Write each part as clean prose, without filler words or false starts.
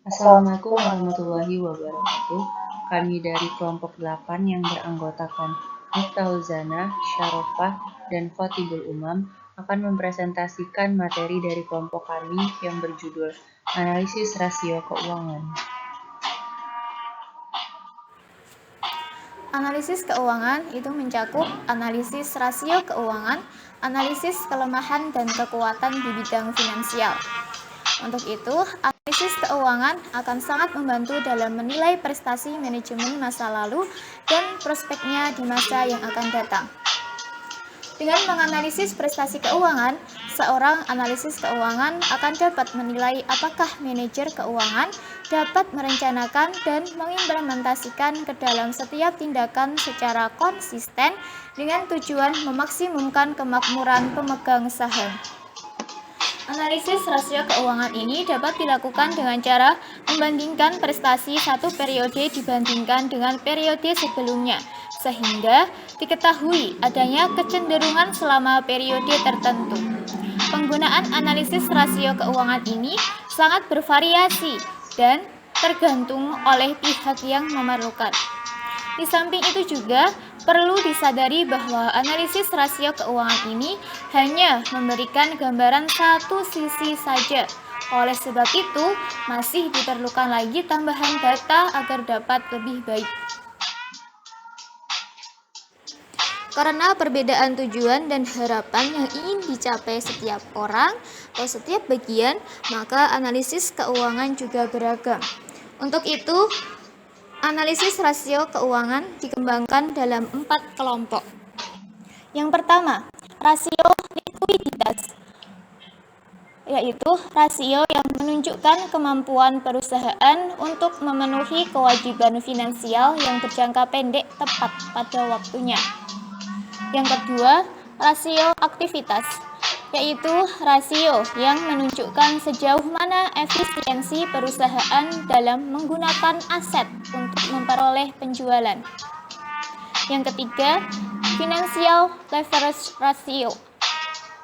Assalamualaikum warahmatullahi wabarakatuh. Kami dari kelompok 8 yang beranggotakan Miftauzana, Syarofah, dan Khotibul Umam akan mempresentasikan materi dari kelompok kami yang berjudul Analisis Rasio Keuangan. Analisis keuangan itu mencakup analisis rasio keuangan, analisis kelemahan dan kekuatan di bidang finansial. Untuk itu, analisis keuangan akan sangat membantu dalam menilai prestasi manajemen masa lalu dan prospeknya di masa yang akan datang. Dengan menganalisis prestasi keuangan, seorang analisis keuangan akan dapat menilai apakah manajer keuangan dapat merencanakan dan mengimplementasikan ke dalam setiap tindakan secara konsisten dengan tujuan memaksimumkan kemakmuran pemegang saham. Analisis rasio keuangan ini dapat dilakukan dengan cara membandingkan prestasi satu periode dibandingkan dengan periode sebelumnya, sehingga diketahui adanya kecenderungan selama periode tertentu. Penggunaan analisis rasio keuangan ini sangat bervariasi dan tergantung oleh pihak yang memerlukan. Di samping itu juga perlu disadari bahwa analisis rasio keuangan ini hanya memberikan gambaran satu sisi saja. Oleh sebab itu, masih diperlukan lagi tambahan data agar dapat lebih baik. Karena perbedaan tujuan dan harapan yang ingin dicapai setiap orang atau setiap bagian, maka analisis keuangan juga beragam. Untuk itu, analisis rasio keuangan dikembangkan dalam 4 kelompok. Yang pertama, rasio likuiditas, yaitu rasio yang menunjukkan kemampuan perusahaan untuk memenuhi kewajiban finansial yang berjangka pendek tepat pada waktunya. Yang kedua, rasio aktivitas, yaitu rasio yang menunjukkan sejauh mana efisiensi perusahaan dalam menggunakan aset untuk memperoleh penjualan. Yang ketiga, financial leverage ratio,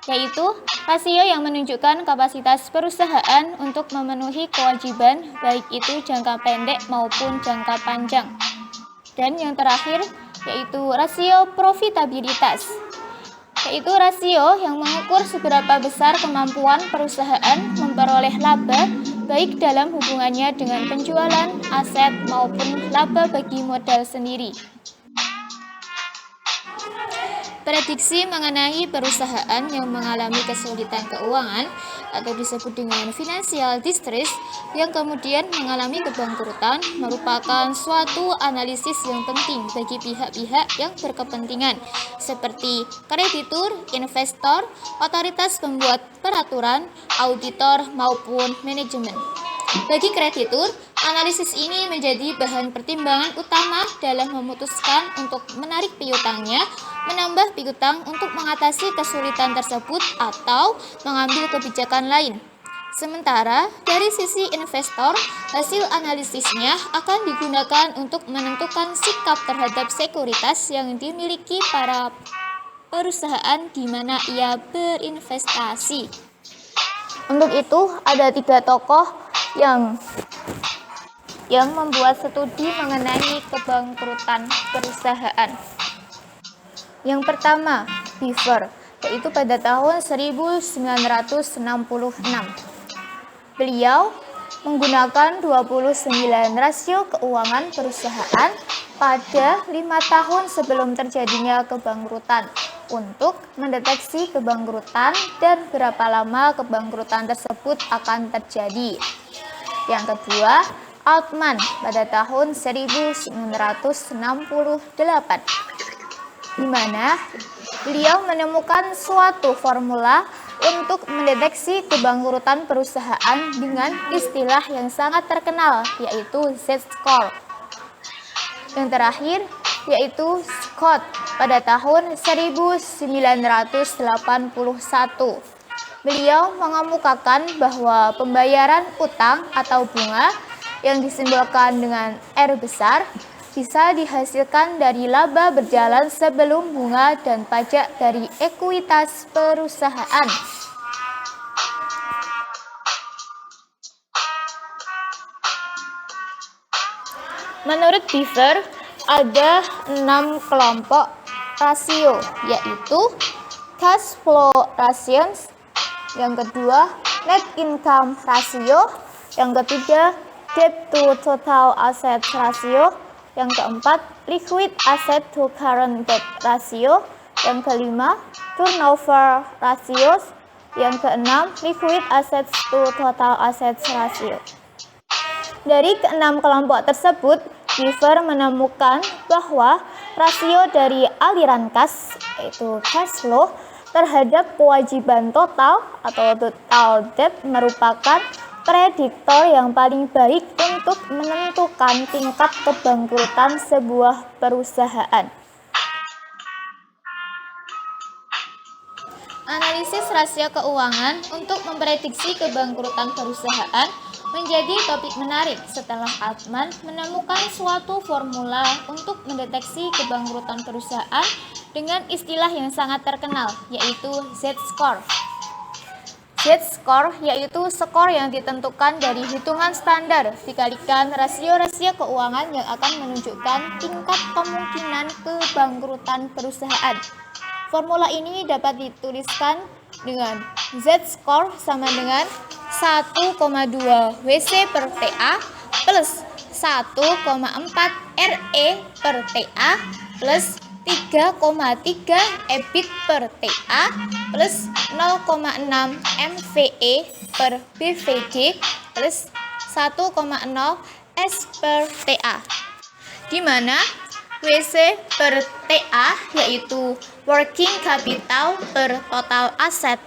yaitu rasio yang menunjukkan kapasitas perusahaan untuk memenuhi kewajiban baik itu jangka pendek maupun jangka panjang. Dan yang terakhir, yaitu rasio profitabilitas, yaitu rasio yang mengukur seberapa besar kemampuan perusahaan memperoleh laba baik dalam hubungannya dengan penjualan aset maupun laba bagi modal sendiri. Prediksi mengenai perusahaan yang mengalami kesulitan keuangan atau disebut dengan financial distress yang kemudian mengalami kebangkrutan merupakan suatu analisis yang penting bagi pihak-pihak yang berkepentingan seperti kreditur, investor, otoritas pembuat peraturan, auditor maupun manajemen. Bagi kreditur, analisis ini menjadi bahan pertimbangan utama dalam memutuskan untuk menarik piutangnya, menambah piutang untuk mengatasi kesulitan tersebut, atau mengambil kebijakan lain. Sementara dari sisi investor, hasil analisisnya akan digunakan untuk menentukan sikap terhadap sekuritas yang dimiliki para perusahaan di mana ia berinvestasi. Untuk itu, ada 3 tokoh yang membuat studi mengenai kebangkrutan perusahaan. Yang pertama, Beaver, yaitu pada tahun 1966. Beliau menggunakan 29 rasio keuangan perusahaan pada 5 tahun sebelum terjadinya kebangkrutan untuk mendeteksi kebangkrutan dan berapa lama kebangkrutan tersebut akan terjadi. Yang kedua, Altman pada tahun 1968, di mana beliau menemukan suatu formula untuk mendeteksi kebangkrutan perusahaan dengan istilah yang sangat terkenal, yaitu Z-score. Yang terakhir, yaitu Scott pada tahun 1981. Beliau mengemukakan bahwa pembayaran utang atau bunga yang disimbolkan dengan R besar bisa dihasilkan dari laba berjalan sebelum bunga dan pajak dari ekuitas perusahaan. Menurut Beaver, ada 6 kelompok rasio, yaitu cash flow ratios, yang kedua net income ratio, yang ketiga debt to total asset ratio, yang keempat liquid asset to current debt ratio, yang kelima turnover ratios, yang keenam liquid assets to total assets ratio. Dari keenam kelompok tersebut, Beaver menemukan bahwa rasio dari aliran kas, yaitu cash flow, terhadap kewajiban total atau total debt merupakan prediktor yang paling baik untuk menentukan tingkat kebangkrutan sebuah perusahaan. Analisis rasio keuangan untuk memprediksi kebangkrutan perusahaan menjadi topik menarik setelah Altman menemukan suatu formula untuk mendeteksi kebangkrutan perusahaan dengan istilah yang sangat terkenal, yaitu Z-score. Z-score yaitu skor yang ditentukan dari hitungan standar dikalikan rasio-rasio keuangan yang akan menunjukkan tingkat kemungkinan kebangkrutan perusahaan. Formula ini dapat dituliskan dengan Z-score sama dengan 1,2 WC per TA plus 1,4 RE per TA plus 3,3 EBIT per TA plus 0,6 MVE per BVD plus 1,0 S per TA, di mana WC per TA yaitu working capital per total asset,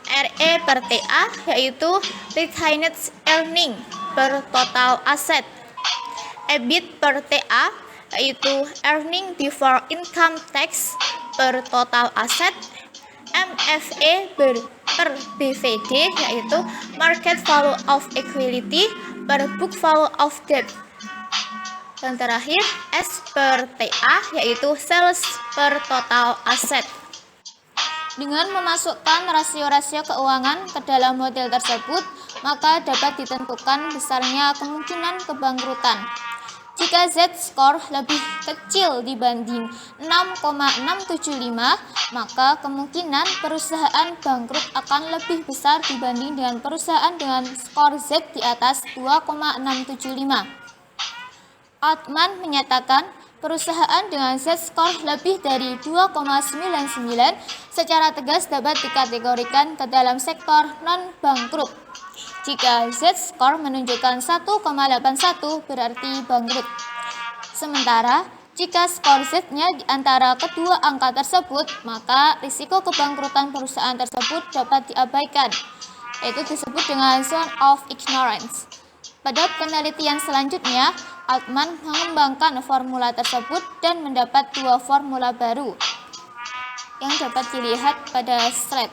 RE per TA yaitu retained earning per total asset, EBIT per TA yaitu earning before income tax per total asset, MFE per BVD yaitu market value of equity per book value of debt. Dan terakhir S per TA yaitu sales per total asset. Dengan memasukkan rasio-rasio keuangan ke dalam model tersebut, maka dapat ditentukan besarnya kemungkinan kebangkrutan. Jika Z-score lebih kecil dibanding 6,675, maka kemungkinan perusahaan bangkrut akan lebih besar dibanding dengan perusahaan dengan skor Z di atas 2,675. Altman menyatakan perusahaan dengan Z-score lebih dari 2,99 secara tegas dapat dikategorikan ke dalam sektor non-bangkrut. Jika Z-score menunjukkan 1,81 berarti bangkrut. Sementara, jika skor Z-nya di antara kedua angka tersebut, maka risiko kebangkrutan perusahaan tersebut dapat diabaikan, yaitu disebut dengan zone of ignorance. Pada penelitian selanjutnya, Altman mengembangkan formula tersebut dan mendapat dua formula baru yang dapat dilihat pada slide.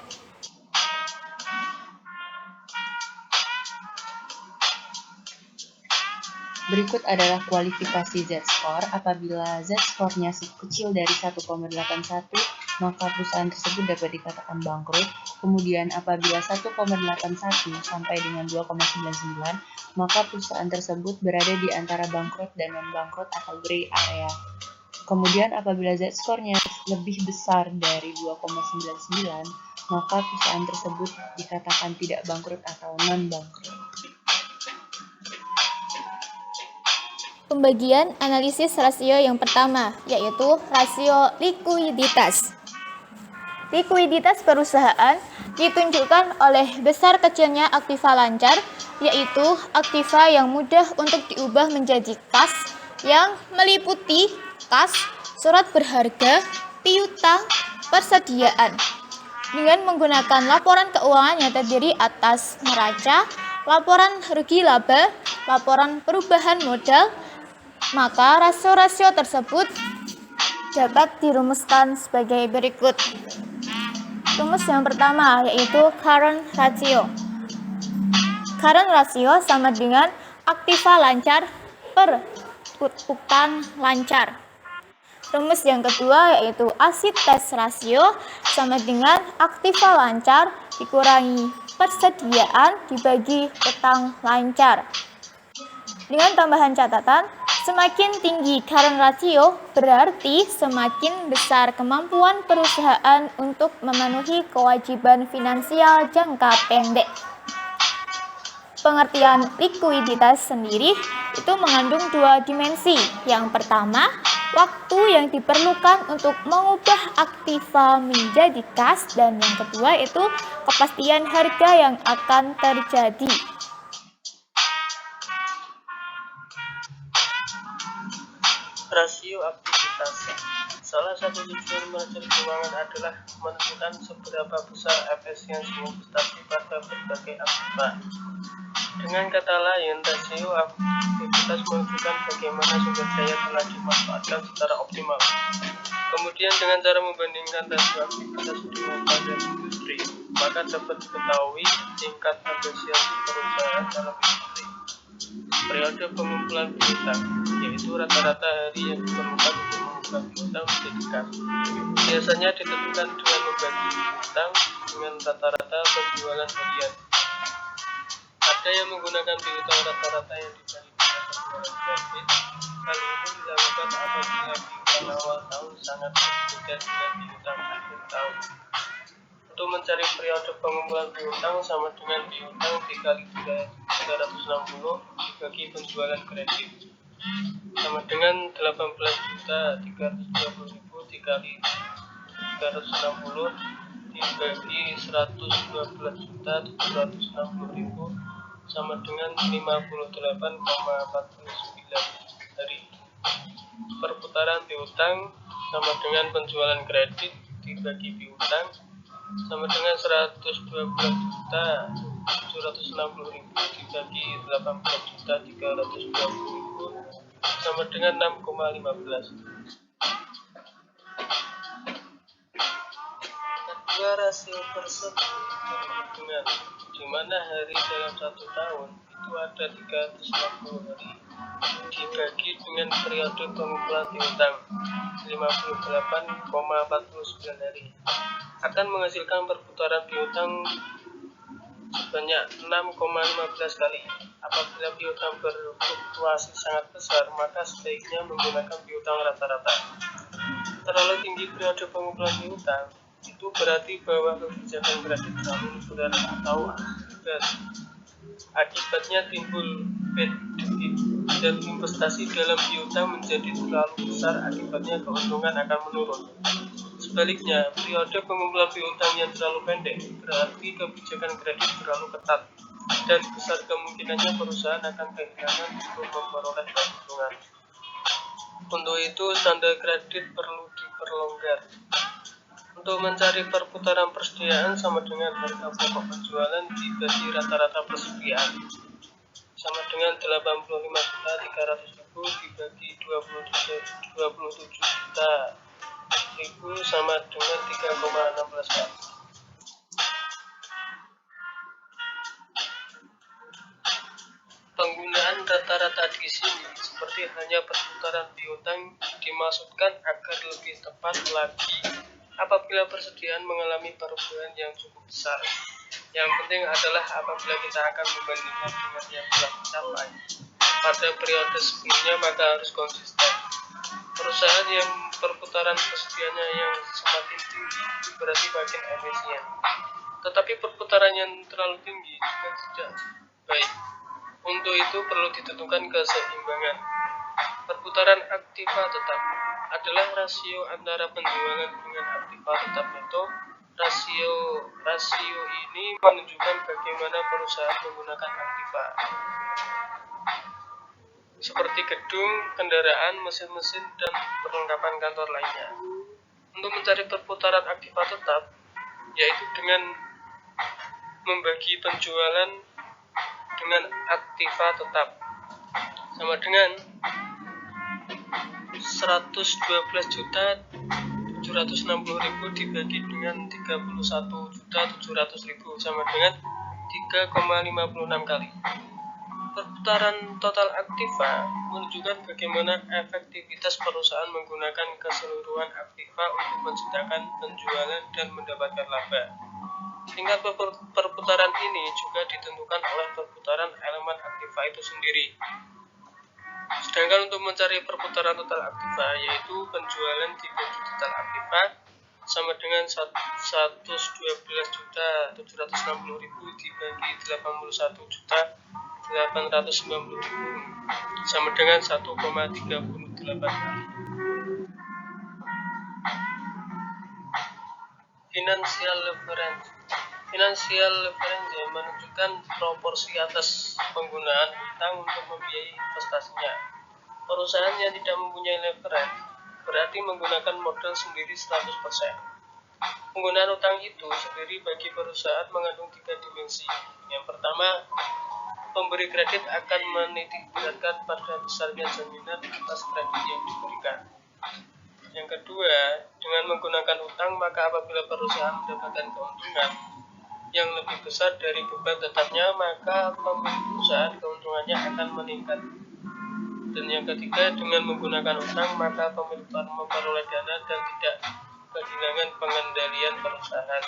Berikut adalah kualifikasi Z-score. Apabila Z-score-nya kecil dari 1,81, maka perusahaan tersebut dapat dikatakan bangkrut. Kemudian apabila 1,81 sampai dengan 2,99, maka perusahaan tersebut berada di antara bangkrut dan non-bangkrut atau gray area. Kemudian apabila Z-score-nya lebih besar dari 2,99, maka perusahaan tersebut dikatakan tidak bangkrut atau non-bangkrut. Pembagian analisis rasio yang pertama, yaitu rasio likuiditas. Likuiditas perusahaan ditunjukkan oleh besar kecilnya aktiva lancar, yaitu aktiva yang mudah untuk diubah menjadi kas, yang meliputi kas, surat berharga, piutang, persediaan. Dengan menggunakan laporan keuangan yang terdiri atas neraca, laporan rugi laba, laporan perubahan modal, maka rasio-rasio tersebut dapat dirumuskan sebagai berikut. Rumus yang pertama yaitu current ratio. Current ratio sama dengan aktiva lancar per utang lancar. Rumus yang kedua yaitu acid test ratio sama dengan aktiva lancar dikurangi persediaan dibagi utang lancar. Dengan tambahan catatan, Semakin tinggi current ratio berarti semakin besar kemampuan perusahaan untuk memenuhi kewajiban finansial jangka pendek. Pengertian likuiditas sendiri itu mengandung dua dimensi. Yang pertama, waktu yang diperlukan untuk mengubah aktiva menjadi kas, dan yang kedua itu kepastian harga yang akan terjadi. Rasio aktivitas. Salah satu tujuan manajer keuangan adalah menentukan seberapa besar efisiensi investasi pada berbagai aktiva. Dengan kata lain, rasio aktivitas menunjukkan bagaimana sumber daya telah dimanfaatkan secara optimal. Kemudian dengan cara membandingkan rasio aktivitas dengan pada industri, maka dapat diketahui tingkat efisiensi perusahaan dalam industri. Periode pengumpulan piutang, yaitu rata-rata hari yang diperlukan untuk mengubah piutang menjadi kas. Biasanya ditentukan dengan membagi piutang dengan rata-rata penjualan harian. Ada yang menggunakan piutang rata-rata yang dibagi dengan penjualan kredit. Hal ini dilakukan apabila piutang awal tahun sangat berbeda dengan piutang akhir tahun. Untuk mencari periode pengumpulan piutang sama dengan piutang dikali 360 dibagi penjualan kredit sama dengan 18.320.000 dikali 360 dibagi 112.760.000 sama dengan 58,49 hari. Perputaran piutang sama dengan penjualan kredit dibagi piutang sama dengan 112.760.000 dibagi 18.320.000 sama dengan 6,15. Kedua rasio tersebut berhubungan, di mana hari dalam satu tahun itu ada 360 hari dibagi dengan periode pengumpulan piutang 58,49 hari akan menghasilkan perputaran piutang sebanyak 6,15 kali. Apabila piutang berfluktuasi sangat besar, maka sebaiknya menggunakan piutang rata-rata. Terlalu tinggi periode pengumpulan piutang itu berarti bahwa kebijakan kredit terlalu liberal atau agregat. Akibatnya timbul bad debt dan investasi dalam piutang menjadi terlalu besar, akibatnya keuntungan akan menurun. Sebaliknya, periode pengumpulan piutang yang terlalu pendek berarti kebijakan kredit terlalu ketat dan besar kemungkinannya perusahaan akan kehilangan untuk memperoleh keuntungan. Untuk itu, standar kredit perlu diperlonggar. Untuk mencari perputaran persediaan sama dengan harga pokok penjualan dibagi rata-rata persediaan sama dengan 85.300.000 dibagi 27.000 sama dengan 3,16 kali. Penggunaan rata-rata di sini seperti hanya perputaran piutang dimaksudkan agar lebih tepat lagi apabila persediaan mengalami perubahan yang cukup besar. Yang penting adalah apabila kita akan membandingkan dengan yang telah dicapai pada periode sebelumnya, maka harus konsisten. Perusahaan yang perputaran persediaannya yang semakin tinggi berarti makin efisien. Tetapi perputaran yang terlalu tinggi juga tidak baik. Untuk itu perlu ditentukan keseimbangan. Perputaran aktiva tetap adalah rasio antara penjualan dengan aktiva tetap neto. Rasio ini menunjukkan bagaimana perusahaan menggunakan aktiva seperti gedung, kendaraan, mesin-mesin, dan perlengkapan kantor lainnya. Untuk mencari perputaran aktiva tetap, yaitu dengan membagi penjualan dengan aktiva tetap sama dengan 112.760.000 dibagi dengan 31.700.000 sama dengan 3,56 kali. Perputaran total aktiva menunjukkan bagaimana efektivitas perusahaan menggunakan keseluruhan aktiva untuk menciptakan penjualan dan mendapatkan laba. Tingkat perputaran ini juga ditentukan oleh perputaran elemen aktiva itu sendiri. Sedangkan untuk mencari perputaran total aktiva, yaitu penjualan dibagi total aktiva sama dengan 112.760.000 dibagi 81.890.000 sama dengan 1,38 kali. Financial leverage. Financial leverage menunjukkan proporsi atas penggunaan utang untuk membiayai investasinya. Perusahaan yang tidak mempunyai leverage berarti menggunakan modal sendiri 100%. Penggunaan utang itu sendiri bagi perusahaan mengandung 3 dimensi. Yang pertama, pemberi kredit akan menitikberatkan pada besarnya jaminan atas kredit yang diberikan. Yang kedua, dengan menggunakan utang maka apabila perusahaan mendapatkan keuntungan yang lebih besar dari beban tetapnya, maka pemilik perusahaan keuntungannya akan meningkat. Dan yang ketiga, dengan menggunakan utang maka pemilik memperoleh dana dan tidak kehilangan pengendalian perusahaan.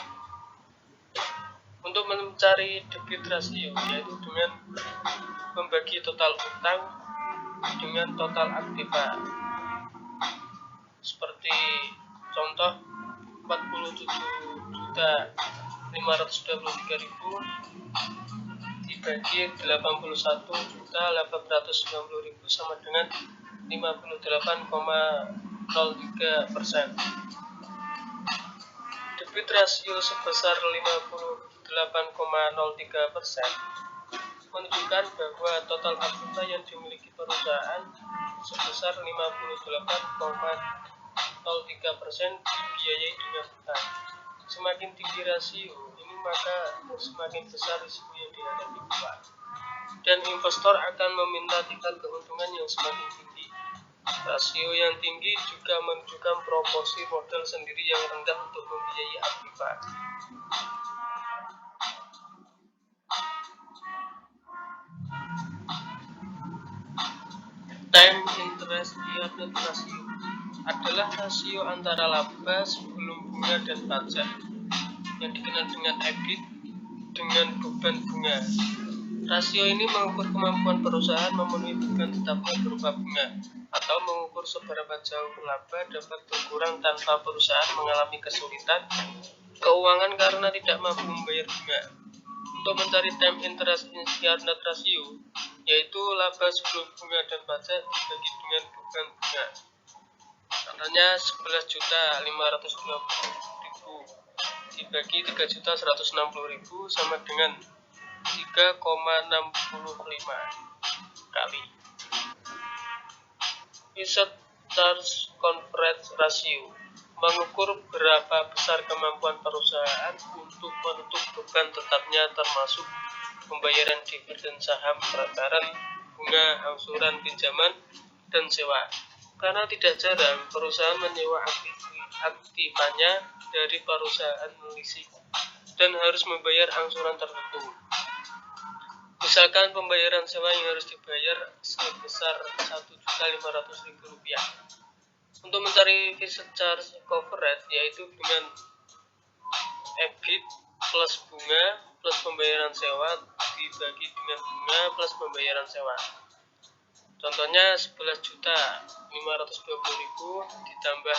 Untuk mencari debit rasio, yaitu dengan membagi total utang dengan total aktiva. Seperti contoh 47.523.000 dibagi 81.890.000 sama dengan 58,03%. Debit rasio sebesar 58,03% menunjukkan bahwa total aktiva yang dimiliki perusahaan sebesar 58,03% dibiayai dengan utang. Semakin tinggi rasio ini maka semakin besar risiko yang dihadapi pihak, dan investor akan meminta tingkat keuntungan yang semakin tinggi. Rasio yang tinggi juga menunjukkan proporsi modal sendiri yang rendah untuk membiayai aktiva. Time interest yield ratio adalah rasio antara laba sebelum bunga dan pajak yang dikenal dengan EBIT dengan beban bunga. Rasio ini mengukur kemampuan perusahaan memenuhi beban tetapnya berupa bunga, atau mengukur seberapa jauh laba dapat berkurang tanpa perusahaan mengalami kesulitan keuangan karena tidak mampu membayar bunga. Untuk mencari time interest yield ratio, yaitu laba sebelum bunga dan pajak dibagi dengan beban bunga. Contohnya 11.520.000 dibagi 3.160.000 sama dengan 3,65 kali. Asset Charge Coverage Ratio mengukur berapa besar kemampuan perusahaan untuk menutup beban tetapnya termasuk pembayaran dividen saham, perputaran bunga, angsuran pinjaman, dan sewa. Karena tidak jarang perusahaan menyewa aktifannya dari perusahaan leasing dan harus membayar angsuran tertentu. Misalkan pembayaran sewa yang harus dibayar sebesar Rp1.500.000. Untuk mencari Asset Charge Coverage, yaitu dengan EBIT plus bunga plus pembayaran sewa dibagi dengan bunga plus pembayaran sewa. Contohnya 11.520.000 ditambah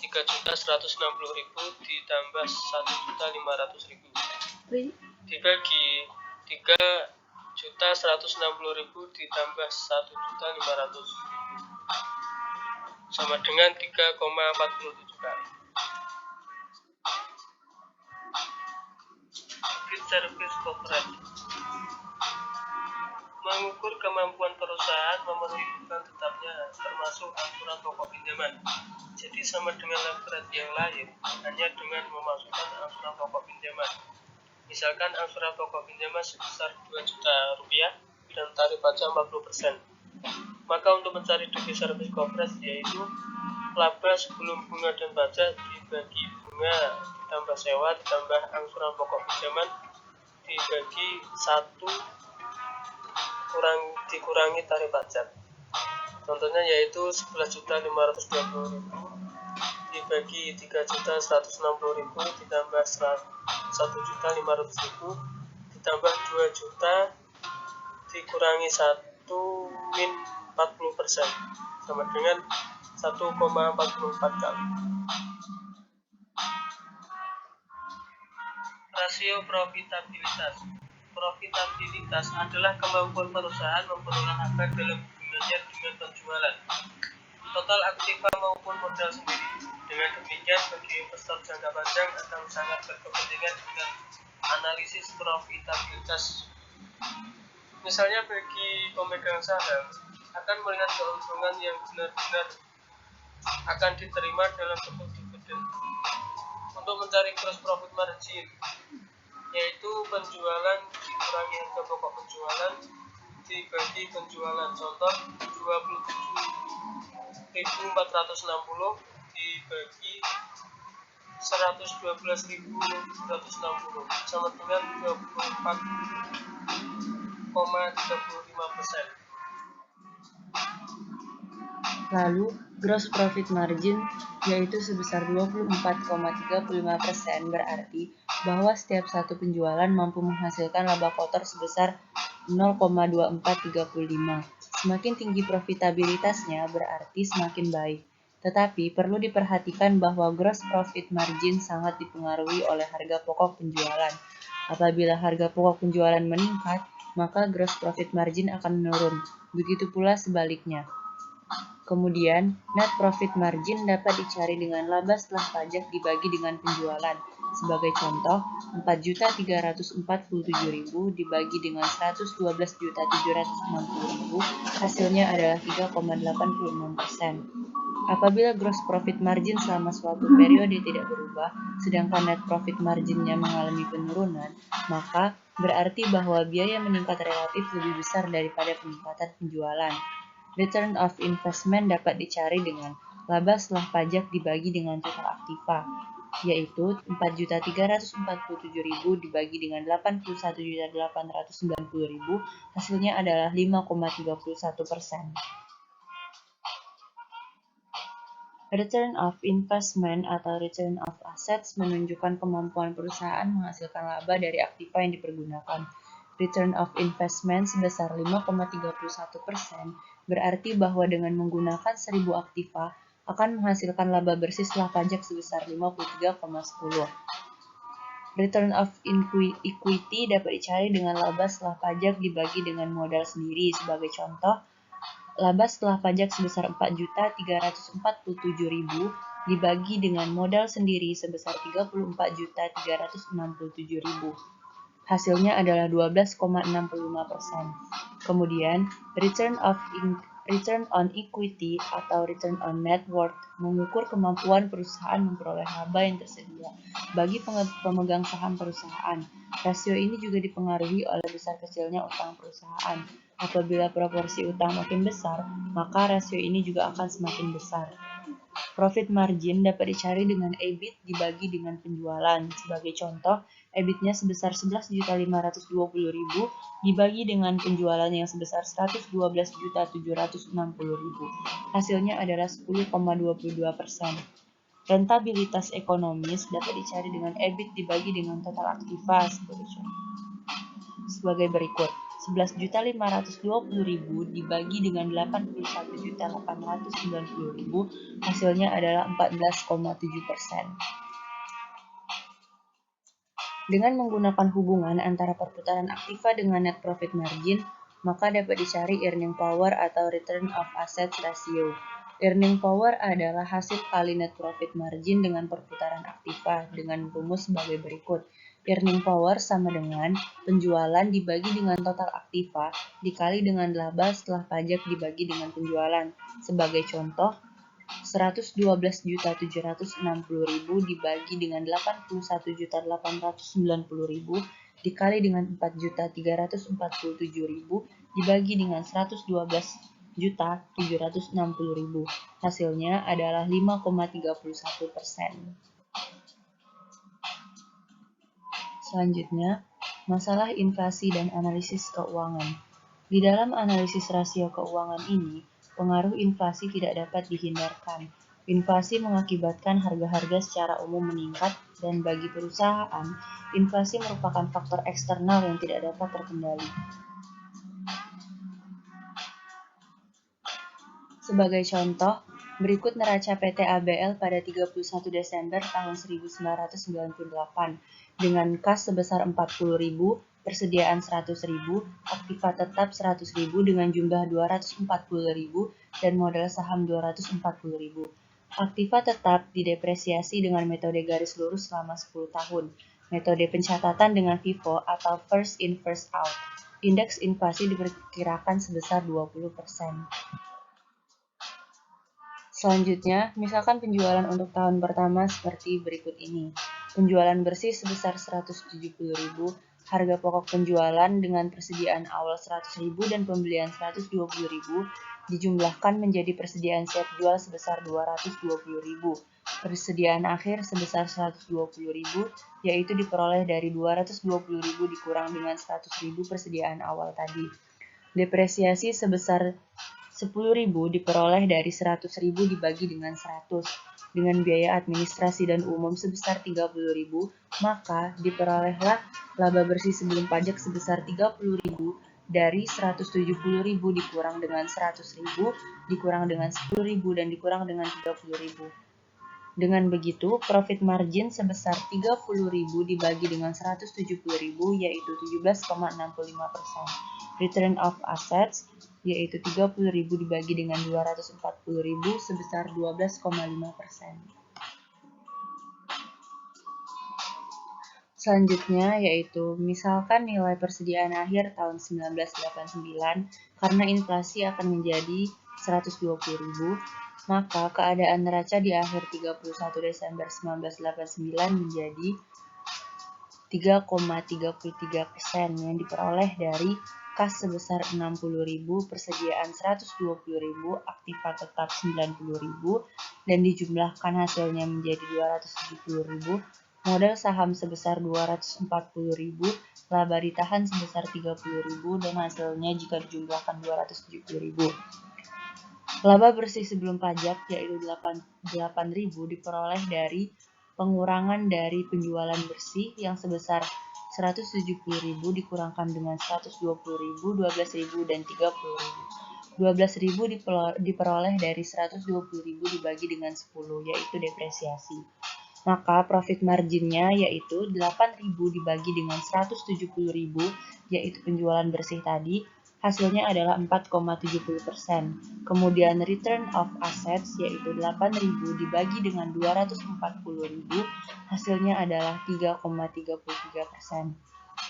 3.160.000 ditambah 1.500.000 dibagi 3.160.000 ditambah 1.500.000 sama dengan 3,47 kali. Debt Service Coverage mengukur kemampuan perusahaan memenuhi beban tetapnya termasuk angsuran pokok pinjaman. Jadi sama dengan leverage yang lain, hanya dengan memasukkan angsuran pokok pinjaman. Misalkan angsuran pokok pinjaman sebesar Rp2 juta dan tarif pajak 40%. Maka untuk mencari debt service coverage, yaitu laba sebelum bunga dan pajak dibagi bunga ditambah sewa ditambah angsuran pokok pinjaman dibagi 1 dikurangi tarif pajak. Contohnya yaitu 11.520.000 dibagi 3.160.000 ditambah 1.500.000 ditambah 2 juta dikurangi 1 min 40%, sama dengan 1,44 kali. Rasio profitabilitas. Profitabilitas adalah kemampuan perusahaan memperoleh laba dalam hubungannya dengan penjualan, total aktiva maupun modal sendiri. Dengan demikian, bagi investor jangka panjang akan sangat berkepentingan dengan analisis profitabilitas. Misalnya bagi pemegang saham akan melihat keuntungan yang benar-benar akan diterima dalam bentuk dividen. Untuk mencari gross profit margin, yaitu penjualan dikurangi harga pokok penjualan dibagi penjualan. Contoh 27.460 dibagi 112.260 sama dengan 24,35%. Lalu, gross profit margin yaitu sebesar 24,35%, berarti bahwa setiap satu penjualan mampu menghasilkan laba kotor sebesar 0,2435. Semakin tinggi profitabilitasnya berarti semakin baik. Tetapi perlu diperhatikan bahwa gross profit margin sangat dipengaruhi oleh harga pokok penjualan. Apabila harga pokok penjualan meningkat, maka gross profit margin akan menurun. Begitu pula sebaliknya. Kemudian, net profit margin dapat dicari dengan laba setelah pajak dibagi dengan penjualan. Sebagai contoh, 4.347.000 dibagi dengan 112.760.000, hasilnya adalah 3,86%. Apabila gross profit margin selama suatu periode tidak berubah, sedangkan net profit marginnya mengalami penurunan, maka berarti bahwa biaya meningkat relatif lebih besar daripada peningkatan penjualan. Return of investment dapat dicari dengan laba setelah pajak dibagi dengan total aktiva, yaitu 4.347.000 dibagi dengan 81.890.000, hasilnya adalah 5,31%. Return of investment atau return of assets menunjukkan kemampuan perusahaan menghasilkan laba dari aktiva yang dipergunakan. Return of investment sebesar 5,31% berarti bahwa dengan menggunakan 1.000 aktiva akan menghasilkan laba bersih setelah pajak sebesar 53,10. Return of equity dapat dicari dengan laba setelah pajak dibagi dengan modal sendiri. Sebagai contoh, laba setelah pajak sebesar 4.347.000 dibagi dengan modal sendiri sebesar 34.367.000. Hasilnya adalah 12,65%. Kemudian, return on equity atau return on net worth mengukur kemampuan perusahaan memperoleh laba yang tersedia bagi pemegang saham perusahaan. Rasio ini juga dipengaruhi oleh besar kecilnya utang perusahaan. Apabila proporsi utang makin besar, maka rasio ini juga akan semakin besar. Profit margin dapat dicari dengan EBIT dibagi dengan penjualan. Sebagai contoh, EBIT-nya sebesar 11.520.000 dibagi dengan penjualan yang sebesar 112.760.000. Hasilnya adalah 10,22%. Rentabilitas ekonomis dapat dicari dengan EBIT dibagi dengan total aktiva sebagai berikut. 11.520.000 dibagi dengan 81.890.000, hasilnya adalah 14,7%. Dengan menggunakan hubungan antara perputaran aktiva dengan net profit margin, maka dapat dicari earning power atau return of assets ratio. Earning power adalah hasil kali net profit margin dengan perputaran aktiva dengan rumus sebagai berikut. Earning power sama dengan penjualan dibagi dengan total aktiva dikali dengan laba setelah pajak dibagi dengan penjualan. Sebagai contoh, 112.760.000 dibagi dengan 81.890.000 dikali dengan 4.347.000 dibagi dengan 112.760.000. Hasilnya adalah 5,31%. Selanjutnya, masalah inflasi dan analisis keuangan. Di dalam analisis rasio keuangan ini, pengaruh inflasi tidak dapat dihindarkan. Inflasi mengakibatkan harga-harga secara umum meningkat, dan bagi perusahaan, inflasi merupakan faktor eksternal yang tidak dapat terkendali. Sebagai contoh, berikut neraca PT ABL pada 31 Desember tahun 1998 dengan kas sebesar 40.000, persediaan 100.000, aktiva tetap 100.000 dengan jumlah 240.000 dan modal saham 240.000. Aktiva tetap didepresiasi dengan metode garis lurus selama 10 tahun. Metode pencatatan dengan FIFO atau first in first out. Indeks inflasi diperkirakan sebesar 20%. Selanjutnya, misalkan penjualan untuk tahun pertama seperti berikut ini. Penjualan bersih sebesar 170.000, harga pokok penjualan dengan persediaan awal 100.000 dan pembelian 120.000 dijumlahkan menjadi persediaan siap jual sebesar 220.000. Persediaan akhir sebesar 120.000, yaitu diperoleh dari 220.000 dikurang dengan 100.000 persediaan awal tadi. Depresiasi sebesar 10.000 diperoleh dari 100.000 dibagi dengan 100. Dengan biaya administrasi dan umum sebesar 30.000, maka diperolehlah laba bersih sebelum pajak sebesar 30.000 dari 170.000 dikurang dengan 100.000, dikurang dengan 10.000 dan dikurang dengan 30.000. Dengan begitu, profit margin sebesar 30.000 dibagi dengan 170.000 yaitu 17,65%. Return of assets yaitu 30.000 dibagi dengan 240.000 sebesar 12,5%. Selanjutnya yaitu misalkan nilai persediaan akhir tahun 1989 karena inflasi akan menjadi 120.000, maka keadaan neraca di akhir 31 Desember 1989 menjadi 3,33% yang diperoleh dari kas sebesar 60.000, persediaan 120.000, aktiva tetap 90.000 dan dijumlahkan hasilnya menjadi 270.000, modal saham sebesar 240.000, laba ditahan sebesar 30.000 dan hasilnya jika dijumlahkan 270.000. Laba bersih sebelum pajak yaitu 8.000 diperoleh dari pengurangan dari penjualan bersih yang sebesar 170.000 dikurangkan dengan 120.000, 12.000 dan 30.000. 12.000 diperoleh dari 120.000 dibagi dengan 10 yaitu depresiasi. Maka profit marginnya yaitu 8.000 dibagi dengan 170.000 yaitu penjualan bersih tadi, hasilnya adalah 4,70%. Kemudian return of assets yaitu 8.000 dibagi dengan 240.000, hasilnya adalah 3,33%.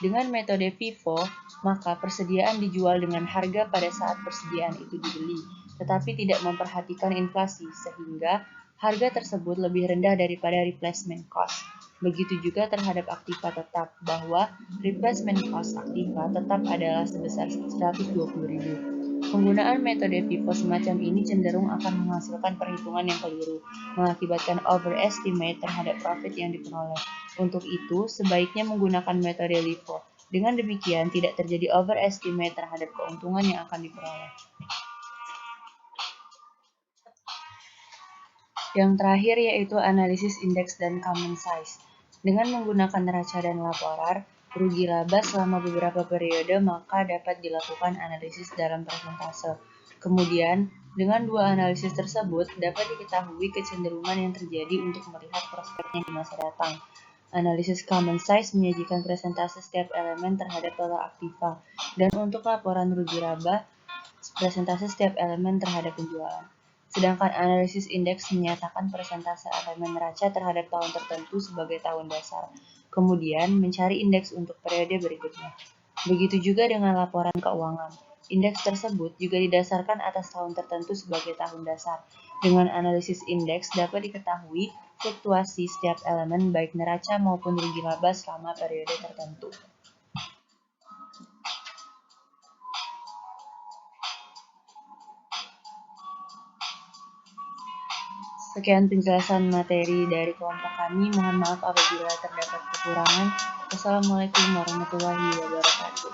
Dengan metode FIFO, maka persediaan dijual dengan harga pada saat persediaan itu dibeli, tetapi tidak memperhatikan inflasi sehingga harga tersebut lebih rendah daripada replacement cost. Begitu juga terhadap aktiva tetap, bahwa replacement cost aktiva tetap adalah sebesar 120.000. Penggunaan metode FIFO semacam ini cenderung akan menghasilkan perhitungan yang keliru, mengakibatkan overestimate terhadap profit yang diperoleh. Untuk itu, sebaiknya menggunakan metode LIFO. Dengan demikian, tidak terjadi overestimate terhadap keuntungan yang akan diperoleh. Yang terakhir yaitu analisis indeks dan common size. Dengan menggunakan neraca dan laporan, rugi laba selama beberapa periode maka dapat dilakukan analisis dalam persentase. Kemudian, dengan dua analisis tersebut dapat diketahui kecenderungan yang terjadi untuk melihat prospeknya di masa datang. Analisis common size menyajikan persentase setiap elemen terhadap total aktiva, dan untuk laporan rugi laba, persentase setiap elemen terhadap penjualan. Sedangkan analisis indeks menyatakan persentase elemen neraca terhadap tahun tertentu sebagai tahun dasar, kemudian mencari indeks untuk periode berikutnya. Begitu juga dengan laporan keuangan. Indeks tersebut juga didasarkan atas tahun tertentu sebagai tahun dasar. Dengan analisis indeks dapat diketahui fluktuasi setiap elemen baik neraca maupun rugi laba selama periode tertentu. Sekian penjelasan materi dari kelompok kami. Mohon maaf apabila terdapat kekurangan. Wassalamualaikum warahmatullahi wabarakatuh.